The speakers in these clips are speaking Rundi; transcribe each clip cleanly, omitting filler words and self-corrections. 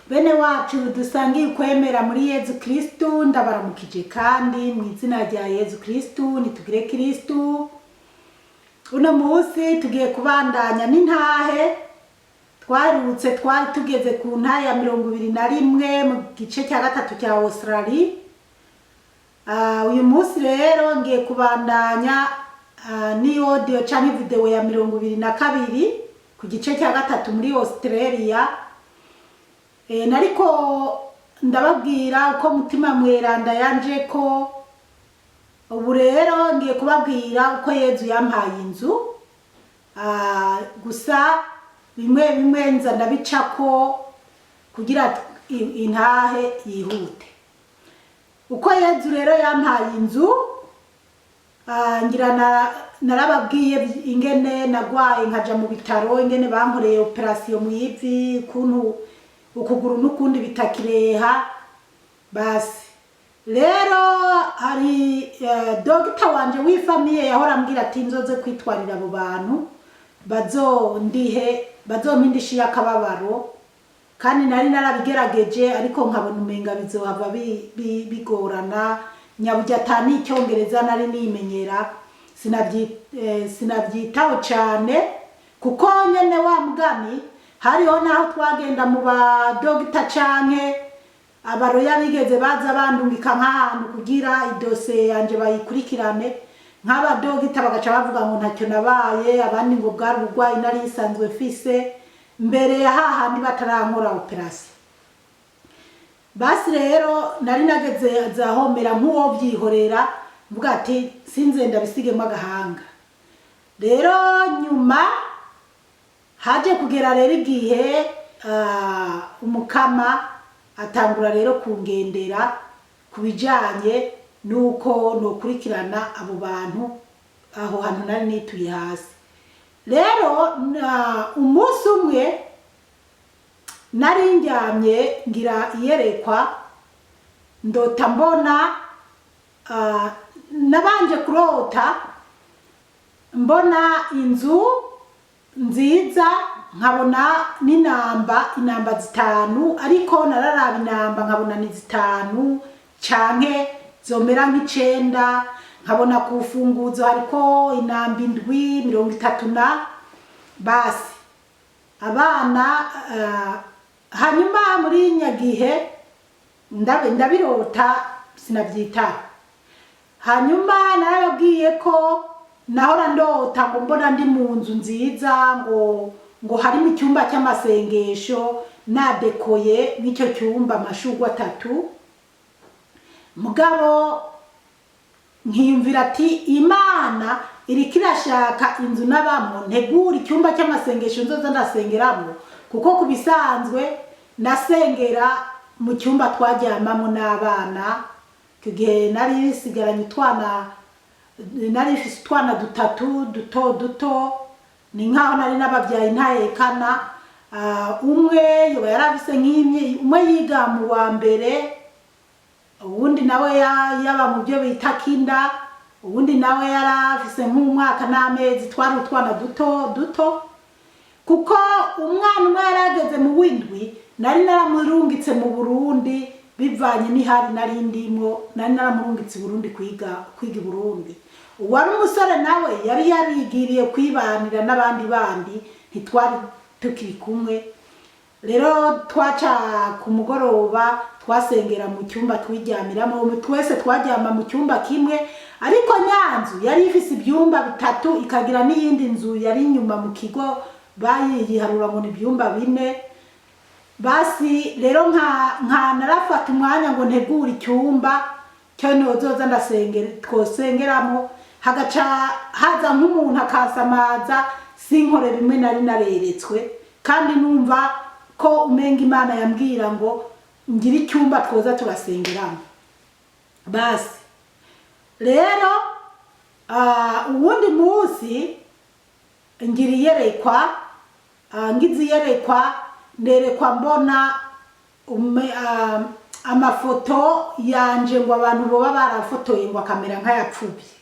Bene wacu dusangiye kwemera muri Yezu Kristu ndabaramukije kandi mu izina rya Yezu Kristu nitugire Kristu. Uno munsi tugiye kubandanya n'intahe twarutse twari tugeze ku ntahe ya 21 mu gice cya gatatu cya Australia. Uyu munsi rero ngiye kubandanya ni audio canke video ya 22 ku gice cya gatatu muri Australia. Nariko ndababwira uko mutima mweranda yanje ko ubu rero ngiye kubabwira uko Yezu yampaye inzu. Gusa bimwe nza ndabicako kugira intahe yihute. Uko Yezu rero yampaye inzu, ngira narababwiye ingene nagwaye nkaja mu bitaro, ingene bankoreye operation mu ivi, kuntu ukuguru n'ukundi bitakireha. Basi rero hari dogita wanje w'ifamiye yahora ambwira ati nzoze kwitwarira abo bantu bazompindishiye akababaro, kandi nari narabigerageje ariko nkabona umenga bizohava bigorana. Nyaburya atani icyongereza nari nimenyera, sinabyitaho cyane kuko nyene wa mugani hariho naho twagenda mu ba dogita canke abaroya bigeze baza bandungika nk'ahantu kugira idose yanje bayikurikirane. Nk'aba dogita bagaca bavuga ngo ntacyo nabaye, abandi ngo bwari ubugwayi nari isanzwe mfise mbere ya hahandi batarankora operation. Basi rero nari nageze zahomera nk'uwo byihorera mvuga ati sinze ndabisigemo agahanga. Rero nyuma haje kugera rero igihe umukama atangura rero kungendera kubijanye nuko nokurikirana abo bantu aho hantu nari nituye hasi. Rero umunsi umwe nari njyamye ngira iyerekwa, ndota mbona nabanje kurota mbona inzu nziza, nkabona inamba zitanu, ariko nararaba inamba nkabona ni zitanu canke zomera nk'icenda. Nkabona ku funguzo hariko inamba 730. Basi abana hanyuma muri nyagihe ndabirota sinavyitaho. Hanyuma narababwiye ko nahora ndota ngo mbona ndi mu nzu nziza, ngo harimo icyumba cy'amasengesho nadekoye n'icyo cyumba amashurwe 3. Mugabo nkiyumvira ati Imana iriko irashaka inzu nabamo, ntegura icyumba cy'amasengesho nzoza ndasengeramo, kuko kubisanzwe nasengera mu cyumba twaryamamo n'abana. Kigihe nari sigaranye nari ifise utwana 3 duto, ni nkaho nari nababyaye ntahekana. Umwe yoba yarafise umwe yiga mu wa mbere, uwundi nawe yaba mu byo bita kinda, uwundi nawe yarafise nk'umwaka n'amezi. Twari utwana duto kuko umwana umwe yarageze mu windwi nari naramurungitse mu Burundi bivanye n'ihari nari ndimo. Nari naramurungitse Burundi kwiga i Burundi. Uwari umusore nawe yari yarigiriye kwibanira n'abandi bandi, ntitwari tukiri kumwe. Rero twaca ku mugoroba twasengera mu cyumba twijyamiramo, twese twaryama mu cyumba kimwe, ariko nyanzu yari ifise ibyumba 3 ikagira n'iyindi nzu yari inyuma mu kigo bayiharura ngo ni ibyumba 4. Basi rero nka narafata umwanya ngo ntegura icyumba cyo nozoza twosengeramo, hagaca haza nk'umuntu akasamaza sinkore bimwe nari nareretswe, kandi numva ko umenga Imana yambwira ngo ngira icyumba twoza turasengeramo. Basi rero uwundi munsi ngira iyerekwa, ngize iyerekwa nerekwa mbona amafoto yanje ngo abantu boba barafotoye ngo akamera nk'ayapfubye.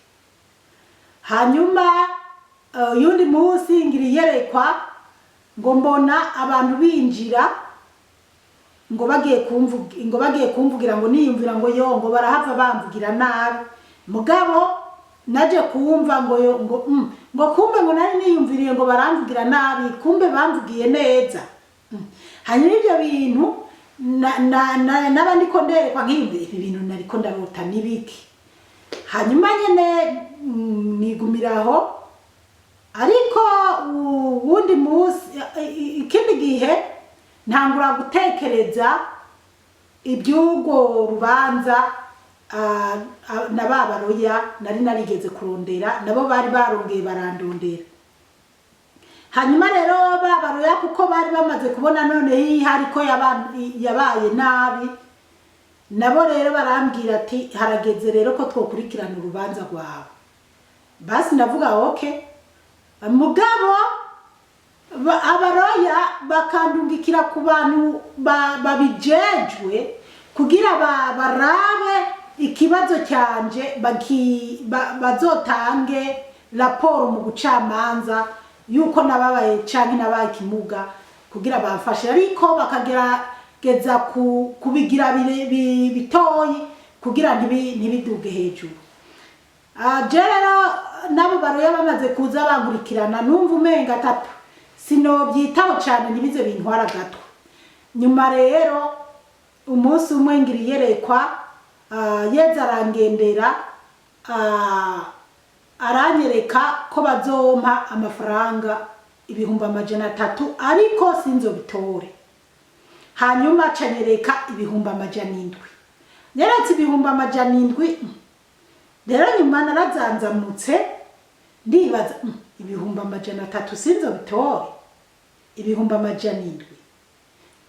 Hanyuma yundi munsi ngira iyerekwa ngo mbona abantu binjira ngo bagiye kumvugira ngo niyumvira ngo yo ngo barahava bamvugira nabi mugabo naje kumva ngo kumbe ngo nari niyumviriye ngo baramvugira nabi kumbe bamvugiye neza. Hanyuma ibyo bintu n'abandi ko nderekwa nk'ibyo ibintu nariko ndarota nibiki. Hanyuma nyene nigumiraho ariko uwundi musi ikindi gihe ntangura gutekereza iby'urwo rubanza na babaroya nari narigeze kurondera nabo bari barongeye barandondera. Hanyuma rero babaroya kuko bari bamaze kubona none hariko yabaye nabi nabo rero barambwira ati harageze rero ko twokurikirana urubanza rwawe. Basi ndavuga okay mugabo abaroya bakandungikira ku bantu babijejwe kugira barabe ikibazo cyanje bazotange raporo mu gucamanza yuko nababaye canke nabaye kimuga kugira bafashe ariko bakagerageza kubigira bitoyi kugira ntibiduge hejuru. Rero nabo baroya bamaze kuza bangurikirana numva umenga tatu sinobyitaho cyane ntibize bintwara gato. Nyuma rero umunsi umwe ngiri yerekwa yeza arangendera aranyereka ko bazompa amafaranga 300 ariko sinzobitore. Hanyuma canyereka 700 nyeretse 700 rero nyuma narazanzamutse ndibaza 300 sinzobitore 700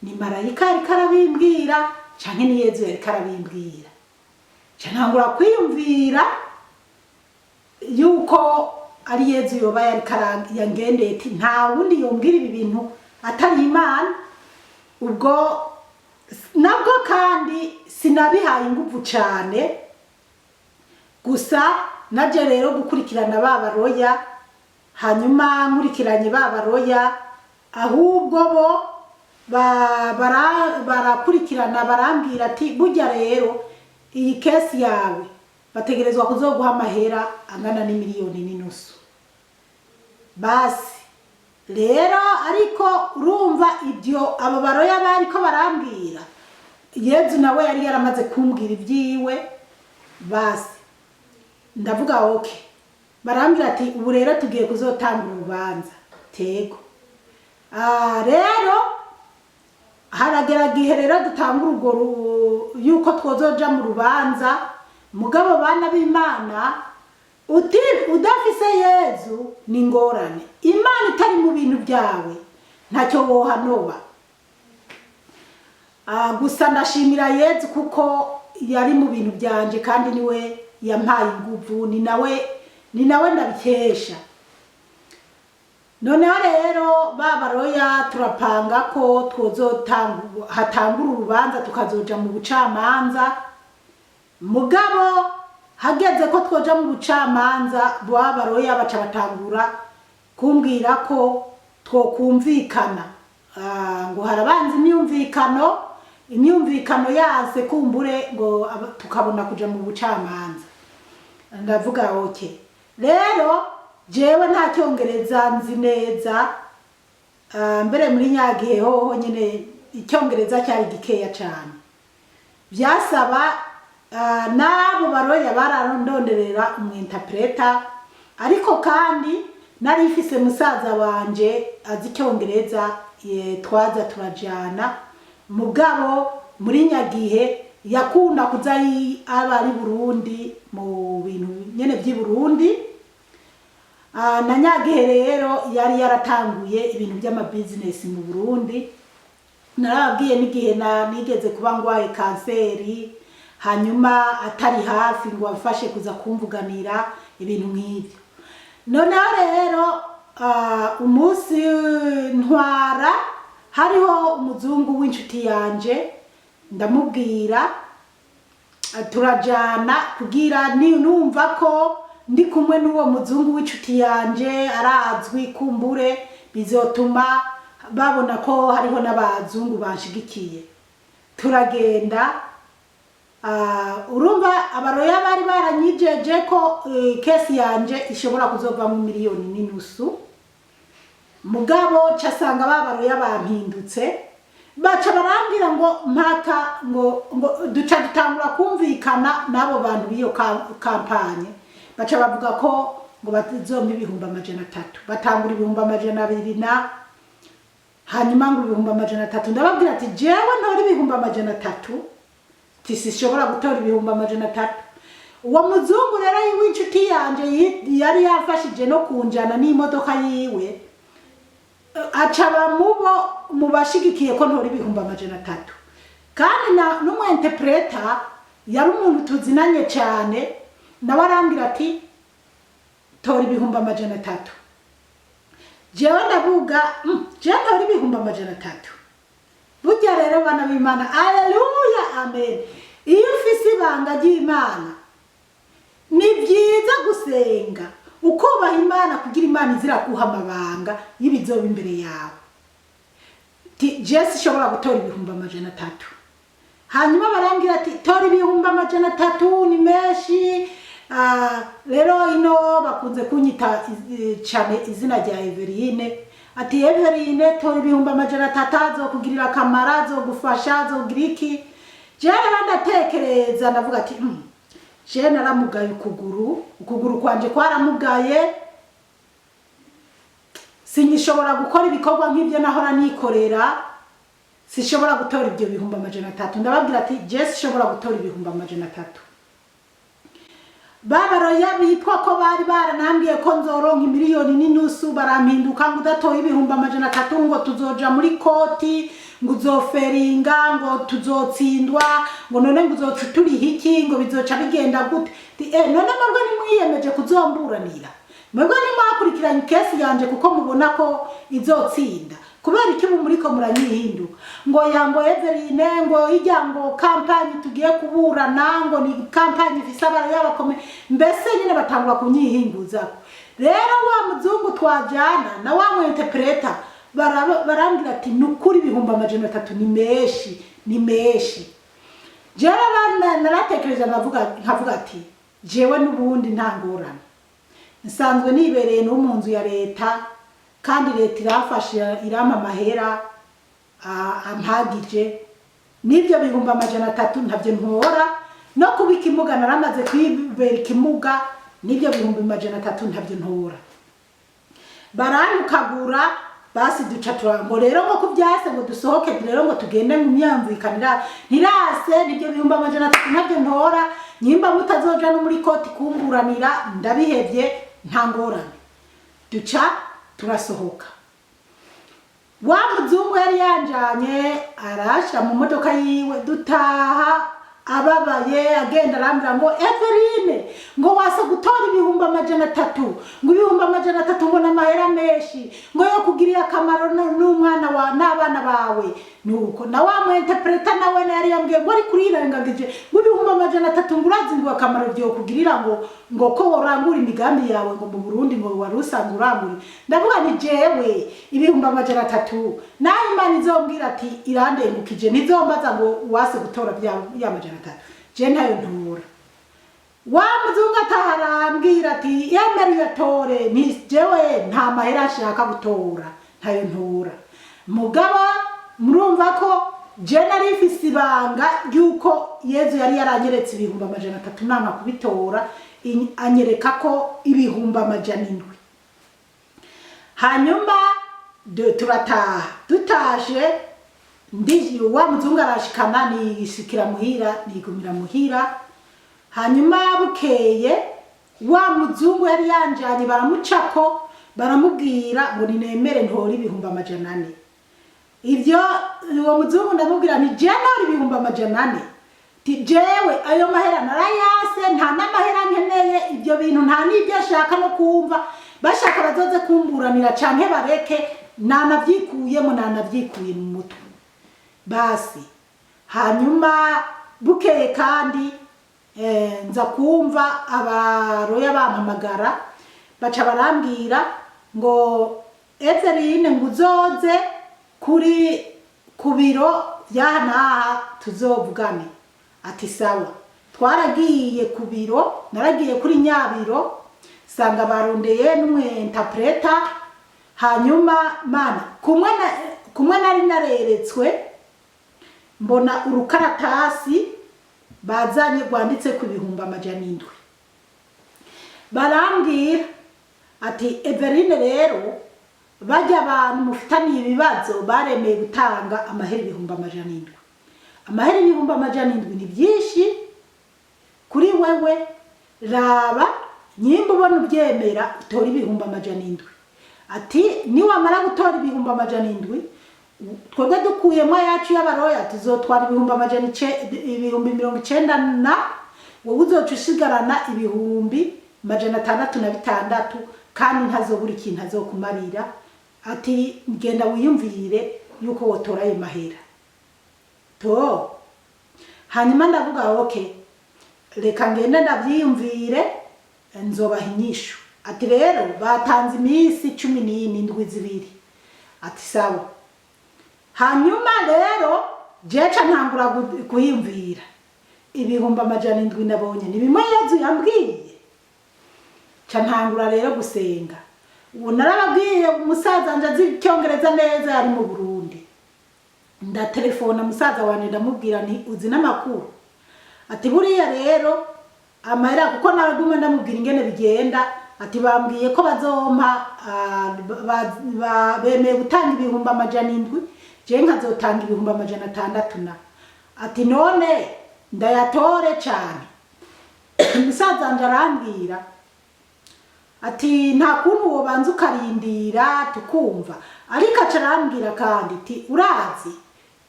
ni marayika ariko arabimbwira canke ni Yezu ariko arabimbwira. Ntangura kwiyumvira yuko ari Yezu yoba yariko yangendeye ati nta wundi yombwira ibi bintu atari Imana. Ubwo nabwo kandi sinabihaye ingufu cyane gusa naje rero gukurikirana babaroya. Hanyuma nkurikiranye babaroya ahubwo bo barakurikirana barambwira ati burya rero iyi kesi yawe bategerezwa kuzoguha amahera angana n'1.5 basi rero ariko urumva ibyo abo baroya bariko barambwira Yezu nawe yari yaramaze kumbwira ibyiwe. Basi ndavuga okay barambwira ati ubu rero tugiye kuzotanga urubanza tego. Rero haragera gihe rero dutanga urugoro yuko twozoja mu rubanza mugabo bana b'Imana udafise Yezu ni ngorane. Imana itari mu bintu byawe ntacyo wohanoba. Gusa ndashimira Yezu kuko yari mu bintu byanje kandi niwe yampaye ingufu ni nawe ndabikesha. Noneho rero babaroya turapanga ko hatangura urubanza tukazoja mu bucamanza mugabo hageze ko twoja mu bucamanza babaroya baca batangura kumbwira ko twokumvikana ngo harabanza imyumvikano yase kumbure ngo tukabona kuja mu bucamanza. Ndavuga okay rero jewe nta cyongereza nzi neza mbere muri nyagihe hoho nyine icyongereza cyari gikeya cyane byasaba nabo baroya bararondonderera umwinterpreta ariko kandi nari ifise musaza wanje azi icyongereza twaza turajana mugabo muri nyagihe yakunda kuza abari Burundi mu bintu nyene by'i Burundi. Na nyagihe rero yari yaratanguye ibintu by'ama business mu Burundi. Narababwiye n'igihe nigeze kuba ngwaye kanseri hanyuma atari hafi ngo afashe kuza kumvuganira ibintu nk'ibyo. Noneho rero umunsi ntwara hariho umuzungu w'inshuti yanje ndamubwira turajana kugira numva ko ndi kumwe n'uwo muzungu w'inshuti yanje arazwi kumbure bizotuma babona ko hariho n'abazungu banshigikiye. turagenda urumva abaroya bari baranyijeje ko kesi yanje ishobora kuzovamo 1,5 miliyoni. Mugabo casanga babaroya bampindutse baca barambwira ngo mpaka ngo duca dutangura kumvikana nabo bantu biyo kampanye baca bavuga ko ngo bazomba 300,000 batangura 200,000 na hanyuma ngo 300,000 ndababwira ati jewe ntori 300,000 tisishobora gutora 300,000. Uwo muzungu rero w'inshuti yanje yari yafashije no kunjana n'imodoka yiwe acaba mubashigikiye ko ntori 300,000 kandi n'umu interpreter yari umuntu tuzinanye cyane nawe arambwira ati tora 300,000. jewe ndavuga jewe ntori 300,000. burya rero bana b'Imana, haleluya, amen. Iyo ufise ibanga ry'Imana ni byiza gusenga ukubaha Imana kugira Imana izira kuha amabanga y'ibizoba imbere yawe. Jesse shobora gutora 300,000. Hanyuma barambwira ati tora 300,000 ni menshi. Rero ino bakunze kunyita cyane izina rya Everine. Ati Everine tora 300,000 azokugirira akamaro, azogufasha, azogira iki. Jewe ndatekereza ndavuga ati je naramugaye ukuguru kwanje kwaramugaye, sinishobora gukora ibikorwa nk'ibyo nahora nikorera, sishobora gutora ibyo 300,000. ndababwira ati je sishobora gutora 300,000. babaroya bitwa ko bari baranambwiye ko nzoronka 1,5 miliyoni barampinduka ngo udatoye 300,000 ngo tuzoja muri koti, ngo uzoferinga, ngo tuzotsindwa, ngo none ngo uzoturiha iki, ngo bizoca bigenda gute. None mwebwe nimwiyemeje kuzomburanira, mwebwe nimwakurikiranye kesi yanje kuko mubona ko izotsinda, kubera iki muriko muranyihinduka ngo yango Everine ngo ijya ngo kampanye tugiye kuburana ngo ni kampanye ifise abaroya bakomeye, mbese nyine batangwa kunyihinguza. Rero wa muzungu twajana na wa mu interpreter barambwira ati nukuri 300,000 ni meshi. Jewe naratekereza nkavuga ati jewe n'ubundi ntangorana, nsanzwe nibereye no mu nzu ya leta kandi leta irafashe irampa amahera ampagije n'ibyo 300,000 ntabyo ntora, no kubika imuga naramaze kwibera ikimuga n'ibyo 300,000 ntabyo ntora. Baranukagura basi duca ngo rero ngo kubyase ngo dusohoke rero ngo tugende mu myamvikanira ntirase n'ibyo 300,000 ntabyo ntora, nyimba mutazoja no muri koti kumburanira ndabihevye nta ngorane. Duca turasohoka, wa muzungu yari yanjanye arasha mu modoka yiwe, dutaha ababaye agenda arambira ngo Everine ngo wase gutora 300,000 ngo 300,000 ngo n'amahera menshi ngo yo kugirira akamaro n'umwana wa n'abana bawe. Nuko na wa mu interpreter nawe yari yambwiye ngo ari kurirangagije ngo 300,000 ngo urazi ngo akamaro byo kugirira ngo ko worangura imigambi yawe ngo mu Burundi ngo warusanga urangura. Ndavuga ni jewe 300,000 nayo Imana izombwira ati irandengukije ntizombaza ngo wase gutora bya 100,000. Je ntayo ntura. Wa muzungu ataharambwira ati yemere yatore, ni jewe nta mahera ashaka gutora ntayo ntura. Mugaba murumva ko je nari ifise ibanga yuko Yezu yari yaranyeretse 300,000 nanga kubitora, anyereka ko 700,000. Hanyuma turataha, dutaje ndi wa muzungu arashikana nishikira muhira, nigumira muhira. Hanyuma bukeye wa muzungu yari yanjanye baramucako baramubwira ngo ninemere ntora 400,000. Ivyo uwo muzungu ndamubwira ni je ntora 400,000. Jewe ayo mahera narayase, nta n'amahera nkeneye, ibyo bintu nta n'ibyo ashaka no kumva, bashaka bazoze kumburanira canke bareke, nanavyikuyemo nanavyikuye mu mutwe basi. Hanyuma bukeye kandi nza kumva abaroya bampamagara baca barambwira ngo Everine ngo uzoze ku biro byaha n'aha tuzovugane. Ati sawa. Twaragiye ku biro, naragiye kuri Nyabiro sanga barondeye n'umwe interpreter, hanyuma mana kumwe nari nareretswe mbona urukaratasi bazanye rwanditse ku 700. Barambwira ati Everine rero bajya abantu mufitaniye ibibazo baremeye gutanga amahera 700. Amahera 700 ni byinshi kuri wewe, raba nyimba ubona ubyemera utora 700. Ati niwamara gutora 700 twebwe dukuyemo yacu y'abaroya tuzotwara 90,000 na wowe uzoca usigarana 666 kandi ntazobura ikintu azokumarira. Ati genda wiyumvire yuko wotora ayo mahera to. Hanyuma ndavuga okay, reka ngende ndavyiyumvire nzobaha inyishu. Ati rero batanze iminsi 17. Ati sawa. Hanyuma rero jeca ntangura kuyimvira 700 nabonye ni bimwe Yezu yambwiye. Ca ntangura rero gusenga. Ubu narababwiye umusaza njazi icyongereza neza yari mu Burundi. Ndatelefona musaza wanje ndamubwira nti uzi n'amakuru. Ati buriya rero amahera kuko naragume ndamubwira ingene bigenda. Ati bambwiye ko bazompa bemeye gutanga 700, je nkazotanga 600 na. Ati none ndayatore cyane. Musaza nje arambwira ati nta kuntu wobanza ukarindira tukumva, ariko acarambwira kandi ati urazi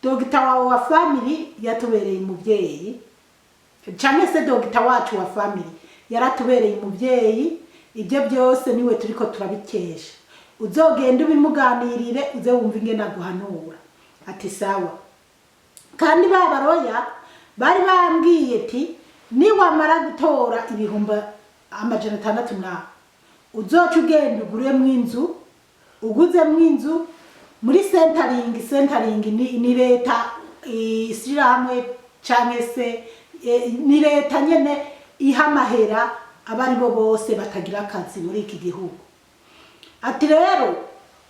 dogita wawe wa family yatubereye umuvyeyi, cyane se dogita wacu wa family yaratubereye umuvyeyi. Ibyo byose niwe turiko turabikesha, uzogenda ubimuganirire uze wumva ingene aguhanura. Ati sawa. Kandi babaroya bari bambwiye ati niwamara gutora 600 na uzoca ugenda uguremwo inzu, uguzemwo inzu muri centering ni leta ishiramwe canke se ni leta nyene ihamahera abari bo bose batagira akazi muri iki gihugu. Ati rero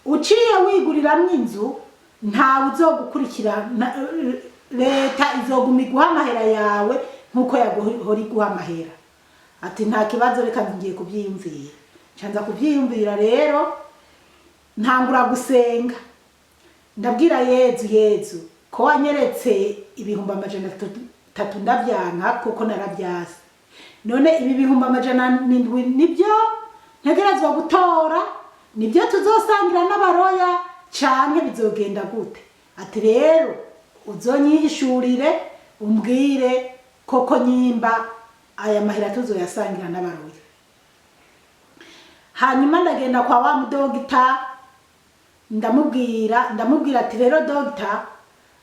uciye wiguriramwo inzu nta uzogukurikira, leta izoguma iguhamahera yawe nkuko yahora iguhamahera. Ati nta kibazo reka ngiye kubyiyumvira. Canza kubyiyumvira rero ntangura gusenga ndabwira Yezu ko wanyeretse 300 ndavyanka kuko naravyase. None ibi 700 nibyo ntegerezwa gutora, nibyo tuzosangira n'abaroya canke bizogenda gute? Ati rero uzonyihishurire umbwire koko nyimba aya mahera tuzoyasangira n'abaroya. Hanyuma ndagenda kwa wa mudogita ndamubwira ati rero dogita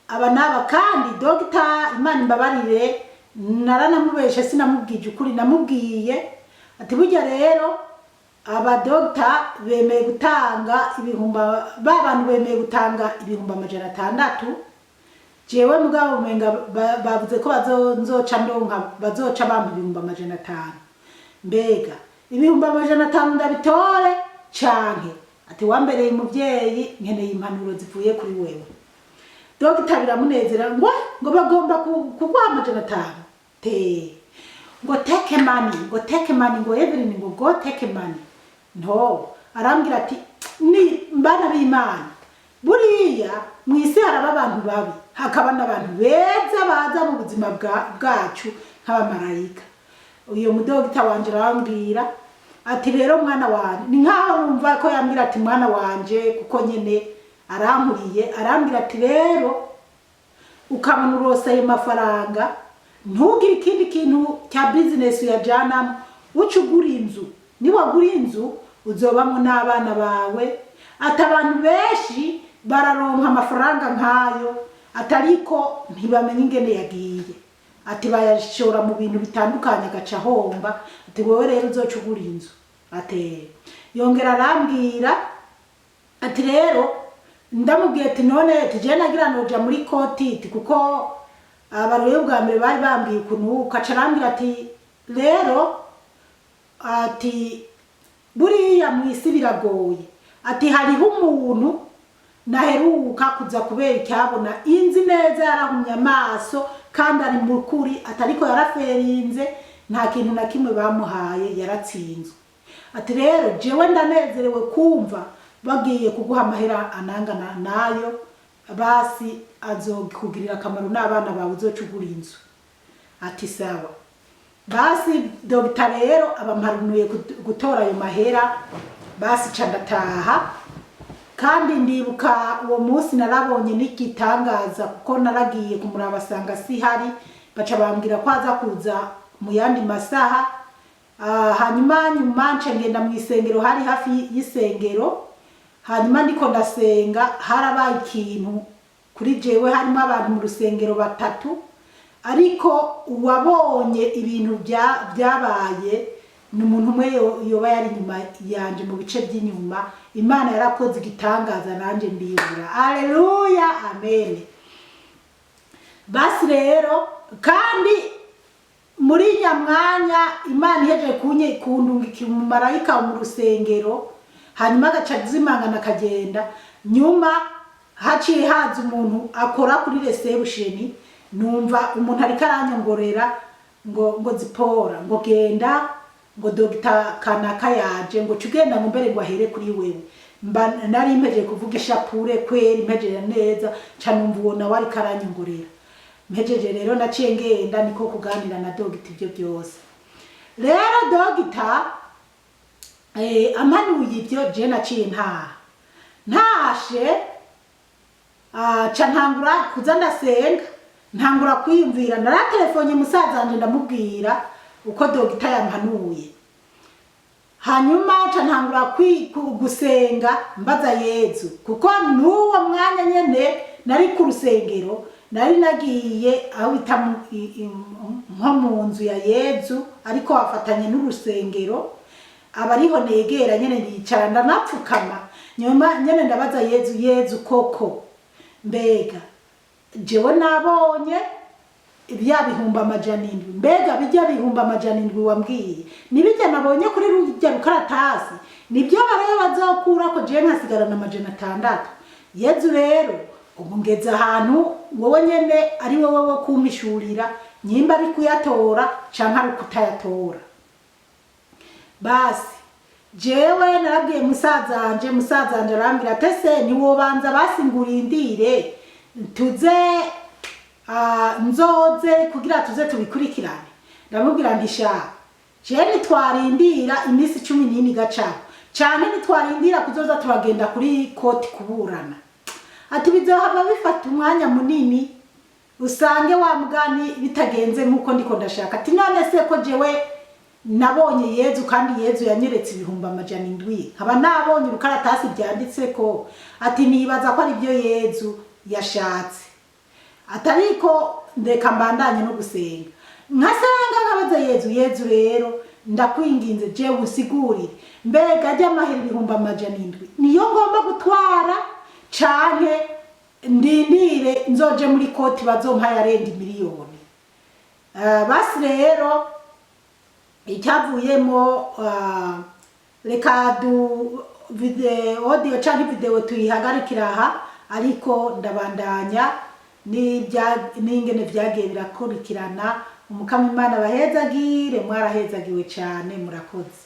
aba naba, kandi dogita Imana imbabarire naranamubeshe sinamubwije ukuri. Namubwiye ati burya rero aba dogita bemeye gutanga abantu bemeye gutanga 600. Jewe mugabo umenga bavuze ko bazoca ndonka bazoca bampa 500. Mbega 500 ndabitore canke? Ati wambereye umuvyeyi nkeneye impanuro zivuye kuri wewe. Dogita biramunezera ngo bagomba kuguha 500 te ngo take money ngo Evelyn ngo go take money. No, arambwira ati ni mbana b'Imana buriya mwisi haraba abantu babi hakaba n'abantu beza baza mu buzima bwacu nk'abamarayika. Uyo mudogita wanje arambwira ati rero mwana wanje, ni nkaho numva ko yambwira ati mwana wanje kuko nyene arankuriye. Arambwira ati rero ukabona urose ayo mafaranga ntugire ikindi kintu cya business yajana, ucugura inzu. Niwagura inzu uzobamwo n'abana bawe. Ati abantu benshi bararonka amafaranga nkayo atariko ntibamenye ingene yagiye. Ati bayashora mu bintu bitandukanye agaca homba. Ati wowe rero uzocugura inzu. Ati yongera arambwira ati rero ndamubwiye ati none tije nagira noja muri kotiti kuko abaruye bwa mbere bari bambwiye ukuntu kacarambira ati rero ati buriya mwisi biragoye ati hariho umuntu naheruka kuza kubera icyabona inzi neza yarahumye amaso kandi ari mu kuri atariko yaraferinze nta kintu na kimwe bamuhaye yaratsinzwe ati rero jewe ndanezerewe kumva bagiye kuguha amahera anangana nayo basi azokugirira akamaro n'abana bawe uzocugura inzu ati sawa basi dogita rero abamparunuye gutora ayo mahera basi ca ndataha kandi ndibuka uwo munsi narabonye n'igitangaza kuko naragiye kumuraba asanga si hari baca bambwira ko aza kuza mu yandi masaha hanyuma nce ngenda mu isengero hari hafi y'isengero hanyuma ndiko ndasenga harabaye ikintu kuri jewe harimo abantu mu rusengero batatu ariko uwabonye ibintu byabaye ni umuntu umwe yoba yari inyuma yanje mu bice by'inyuma Imana yarakoze igitangaza nanje ndibura haleluya amen basi rero kandi muri nyamwanya Imana iheje kundungikira umumarayika mu rusengero hanyuma agacazimangana kagenda nyuma haciye haza umuntu akora kuri reception numva umuntu ariko aranyongorera ngo zipora ngo genda ngo dogita kanaka yaje ngo cugenda ngo mbere ngo ahere kuri wewe mba nari impeje kuvuga ishapure kweri impeje neza ca numva ubona wari karanyongorera mpejeje rero naciye ngenda niko kuganira na dogita ibyo byose rero dogita amanuye ibyo je naciye ntashe ca ntangura kuza ndasenga ntangura kwiyumvira naratelefone musaza wanje ndamubwira uko dogita yampanuye hanyuma ca ntangura gusenga mbaza Yezu kuko n'uwo mwanya nyene nari ku rusengero nari nagiye aho bita nko mu nzu ya Yezu ariko wafatanye n'urusengero abariho negera nyene ndicara ndanapfukama nyuma nyene ndabaza Yezu koko mbega jewe nabonye ibya bihumba amajanindwi mbega bijya bihumba amajanindwi wambwiye nibijya nabonye kuri rujya rukaratasi nibyo barayo bazokura ko je nkasigarana amajana 6 Yezu rero ubu ngeze ahantu wowe nyene ari wowe wo kumishurira nyimba ari kuyatora canka ari kutayatora basi jewe narabwiye musaza wanje arambira tese ni wobanza basingurindire tuze nzoze kugira tuze tubikurikirane ndamubwira ntisha je nitwarindira imisi 14 gaca cyane nitwarindira kuzoza turagenda kuri koti kuburana ati bizohava bifata umwanya munini usange wa mugani bitagenze nkuko ndiko ndashaka ati none se ko jewe nabonye Yezu kandi Yezu yanyeretse ibihumba amajana 7 nkaba nabonye urukaratasi byanditse ko ati nibaza ko ari byo Yezu yashatse atariko ndeka mbandanye no gusenga nkasanga nkabaza Yezu rero ndakwinginze je usigurire mbega ajya amahera ibihumba amajana 7 niyo ngomba gutwara canke ndindire nzoje muri koti bazompa yarendi miliyoni basi rero icyavuyemo reka audio canke video tuyihagarikira aha ariko ndabandanya n'ingene vyagiye birakurikirana umukama Imana bahezagire mwarahezagiwe cyane murakoze.